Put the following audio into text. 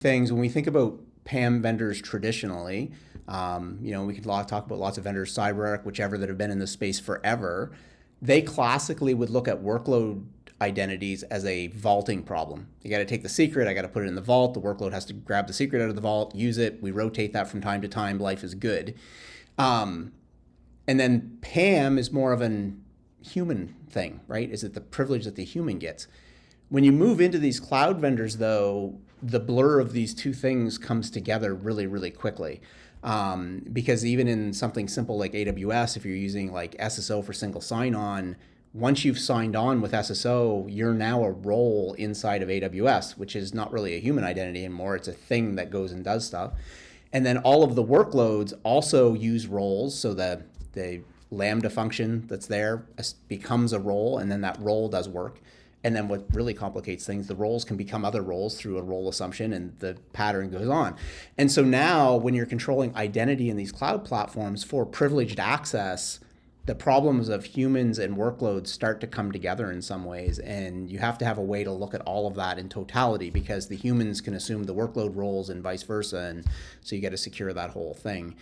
things when we think about PAM vendors traditionally. We could talk about lots of vendors, CyberArk, whichever, that have been in this space forever. They classically would look at workload identities as a vaulting problem. You got to take the secret, I got to put it in the vault. The workload has to grab the secret out of the vault, use it. We rotate that from time to time. Life is good. And then PAM is more of an human thing, right? Is it the privilege that the human gets? When you move into these cloud vendors, though, the blur of these two things comes together really, really quickly. Because even in something simple like AWS, if you're using like SSO for single sign-on, once you've signed on with SSO, you're now a role inside of AWS, which is not really a human identity anymore. It's a thing that goes and does stuff. And then all of the workloads also use roles, so that the Lambda function that's there becomes a role, and then that role does work. And then what really complicates things, the roles can become other roles through a role assumption, and the pattern goes on. And so now when you're controlling identity in these cloud platforms for privileged access, the problems of humans and workloads start to come together in some ways. And you have to have a way to look at all of that in totality, because the humans can assume the workload roles and vice versa. And so you got to secure that whole thing.